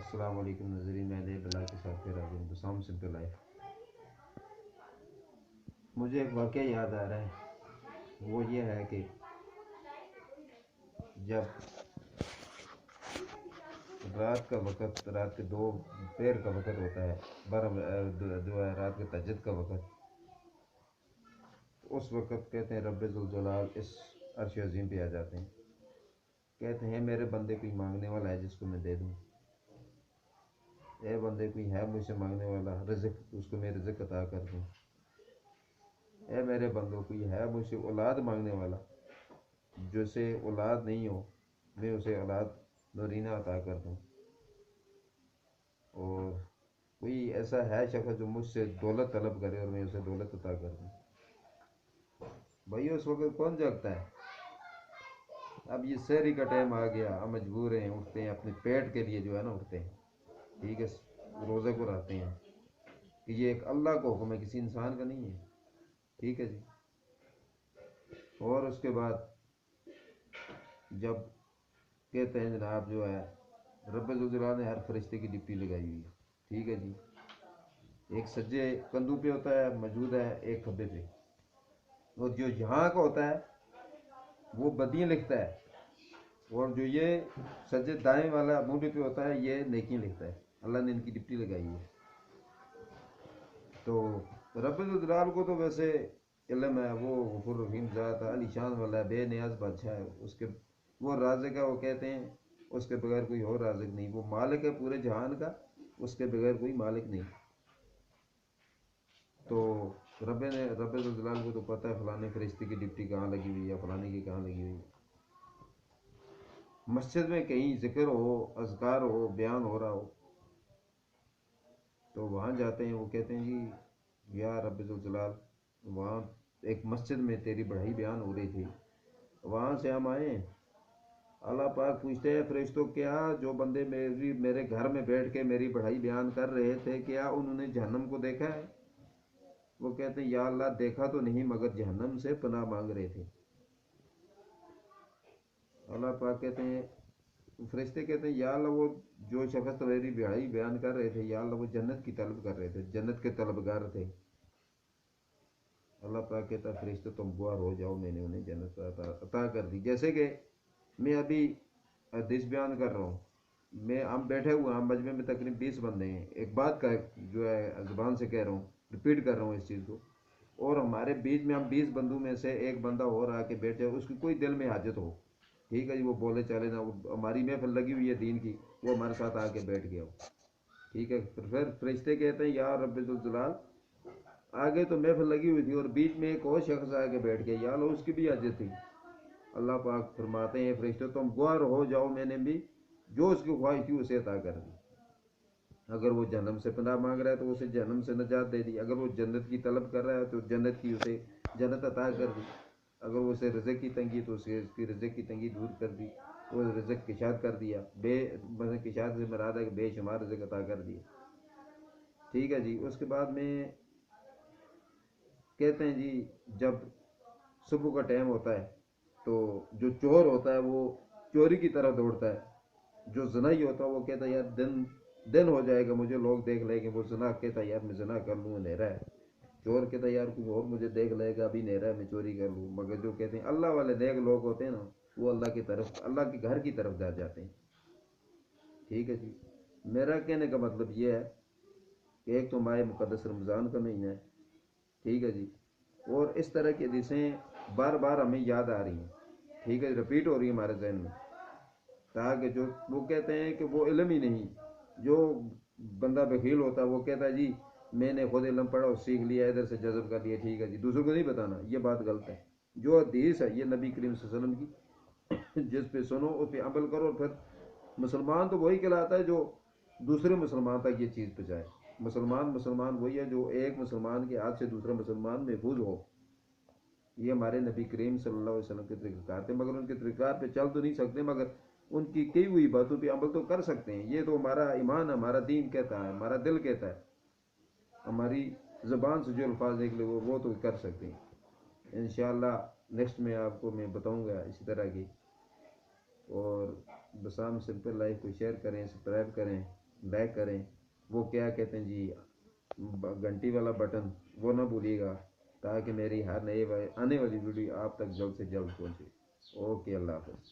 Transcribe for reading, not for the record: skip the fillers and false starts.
السلام علیکم ناظرین، میں نے بلا کے ساتھ پھر حاضر ہوں بسام سمپل لائف۔ مجھے ایک واقعہ یاد آ رہا ہے، وہ یہ ہے کہ جب رات کا وقت، رات کے 2 پیر کا وقت ہوتا ہے، جو ہے رات کے تہجد کا وقت، اس وقت کہتے ہیں رب ذوالجلال اس عرش عظیم پہ آ جاتے ہیں، کہتے ہیں میرے بندے کوئی مانگنے والا ہے جس کو میں دے دوں، اے بندے کوئی ہے مجھ سے مانگنے والا، رزق اس کو میں رزق عطا کر دوں، اے میرے بندوں کوئی ہے مجھ سے اولاد مانگنے والا، جسے اولاد نہیں ہو میں اسے اولاد نورینہ عطا کر دوں، اور کوئی ایسا ہے شخص جو مجھ سے دولت طلب کرے اور میں اسے دولت عطا کر دوں۔ بھائی اس وقت کون جاگتا ہے؟ اب یہ سحری کا ٹائم آ گیا، ہم مجبور ہیں، اٹھتے ہیں اپنے پیٹ کے لیے، جو ہے نا اٹھتے ہیں، ٹھیک ہے، روزے کو رہتے ہیں کہ یہ ایک اللہ کو حکم ہے، کسی انسان کا نہیں ہے، ٹھیک ہے جی۔ اور اس کے بعد جب کہتے ہیں جناب جو ہے رب ذوالجلال نے ہر فرشتے کی ڈپٹی لگائی ہوئی ہے، ٹھیک ہے جی، ایک سجے کندھوں پہ ہوتا ہے موجود ہے، ایک کھبے پہ، اور جو یہاں کا ہوتا ہے وہ بدیاں لکھتا ہے، اور جو یہ سجے دائیں والا منہ پہ ہوتا ہے یہ نیکیاں لکھتا ہے، اللہ نے ان کی ڈپٹی لگائی ہے۔ تو رب ذوالجلال کو تو ویسے علم ہے، وہ غفور رحیم ذات ہے، علی شان والا ہے، بے نیاز بادشاہ ہے، اس کے وہ رازق ہے، وہ کہتے ہیں اس کے بغیر کوئی اور رازق نہیں، وہ مالک ہے پورے جہان کا، اس کے بغیر کوئی مالک نہیں۔ تو رب ذوالجلال کو تو پتہ ہے فلانے فرشتے کی ڈپٹی کہاں لگی ہوئی ہے، فلانے کی کہاں لگی ہوئی ہے۔ مسجد میں کہیں ذکر ہو، اذکار ہو، بیان ہو رہا ہو تو وہاں جاتے ہیں، وہ کہتے ہیں جی یا رب ذوالجلال، وہاں ایک مسجد میں تیری بڑائی بیان ہو رہی تھی، وہاں سے ہم آئے ہیں، اللہ پاک پوچھتے ہیں فرشتوں کیا جو بندے میرے گھر میں بیٹھ کے میری بڑائی بیان کر رہے تھے کیا انہوں نے جہنم کو دیکھا ہے؟ وہ کہتے ہیں یا اللہ دیکھا تو نہیں مگر جہنم سے پناہ مانگ رہے تھے۔ اللہ پاک کہتے ہیں، فرشتے کہتے ہیں یا اللہ وہ جو شخص میری بڑائی بیان کر رہے تھے یا اللہ وہ جنت کی طلب کر رہے تھے، جنت کے طلبگار تھے۔ اللہ پاک کہتا ہے فرشتے تم گوار ہو جاؤ، میں نے انہیں جنت عطا کر دی۔ جیسے کہ میں ابھی حدیث بیان کر رہا ہوں، ہم بیٹھے ہوئے ہم مجمع میں تقریباً 20 بندے ہیں، ایک بات کا جو ہے زبان سے کہہ رہا ہوں، ریپیٹ کر رہا ہوں اس چیز کو، اور ہمارے بیچ میں ہم 20 بندوں میں سے ایک بندہ اور آ کے بیٹھے، اس کی کوئی دل میں حاجت ہو، ٹھیک ہے جی، وہ بولے چلے نہ، ہماری محفل لگی ہوئی ہے دین کی، وہ ہمارے ساتھ آ کے بیٹھ گیا ہو، ٹھیک ہے، پھر فرشتے کہتے ہیں یا رب ذوالجلال، آگے تو محفل لگی ہوئی تھی اور بیچ میں ایک اور شخص آ کے بیٹھ گیا، یا اللہ اس کی بھی حاجت تھی۔ اللہ پاک فرماتے ہیں فرشتے تم گوار ہو جاؤ، میں نے بھی جو اس کی خواہش تھی اسے عطا کر دی۔ اگر وہ جہنم سے پناہ مانگ رہا ہے تو اسے جہنم سے نجات دے دی، اگر وہ جنت کی طلب کر رہا ہے تو جنت کی اسے جنت عطا کر دی، اگر وہ اسے رزق کی تنگی تو اسے اس کی رزق کی تنگی دور کر دی، وہ رزق کشاد کر دیا، کشاد سے مراد ہے کہ بے شمار رزق عطا کر دیا، ٹھیک ہے جی۔ اس کے بعد میں کہتے ہیں جی جب صبح کا ٹائم ہوتا ہے تو جو چور ہوتا ہے وہ چوری کی طرف دوڑتا ہے، جو زنائی ہوتا ہے وہ کہتا ہے یار دن ہو جائے گا، مجھے لوگ دیکھ لیں گے، وہ زنا کہتا ہے یار میں زنا کر لوں، اندھیرا ہے، چور کہتا ہے یار کوئی اور مجھے دیکھ لے گا، ابھی اندھیرا ہے میں چوری کر لوں، مگر جو کہتے ہیں اللہ والے نیک لوگ ہوتے ہیں نا وہ اللہ کی طرف، اللہ کے گھر کی طرف جاتے ہیں، ٹھیک ہے جی۔ میرا کہنے کا مطلب یہ ہے کہ ایک تو ماہ مقدس رمضان کا مہینہ ہے، ٹھیک ہے جی، اور اس طرح کی حدیثیں بار بار ہمیں یاد آ رہی ہیں، ٹھیک ہے، رپیٹ ہو رہی ہے ہمارے ذہن میں، تاکہ جو وہ کہتے ہیں کہ وہ علم ہی نہیں، جو بندہ بخیل ہوتا ہے وہ کہتا ہے جی میں نے خود علم پڑھا اور سیکھ لیا، ادھر سے جذب کر لیا، ٹھیک ہے جی، دوسروں کو نہیں بتانا، یہ بات غلط ہے۔ جو حدیث ہے یہ نبی کریم صلی اللہ علیہ وسلم کی، جس پہ سنو اس پہ عمل کرو، اور پھر مسلمان تو وہی کہلاتا ہے جو دوسرے مسلمان تک یہ چیز پہنچائے۔ مسلمان وہی ہے جو ایک مسلمان کے ہاتھ سے دوسرا مسلمان محفوظ ہو، یہ ہمارے نبی کریم صلی اللہ علیہ وسلم کے طریقہ کار تھے، مگر ان کے طریقہ کار پہ چل تو نہیں سکتے، مگر ان کی کئی ہوئی باتوں پہ عمل تو کر سکتے ہیں، یہ تو ہمارا ایمان، ہمارا دین کہتا ہے، ہمارا دل کہتا ہے، ہماری زبان سے جو الفاظ نکلے وہ تو کر سکتے ہیں۔ انشاءاللہ نیکسٹ میں آپ کو میں بتاؤں گا اسی طرح کی، اور بسام سمپل لائف کو شیئر کریں، سبسکرائب کریں، لائک کریں، وہ کیا کہتے ہیں جی، گھنٹی والا بٹن وہ نہ بھولیے گا، تاکہ میری ہر نئی آنے والی ویڈیو آپ تک جلد سے جلد پہنچے۔ اوکے، اللہ حافظ۔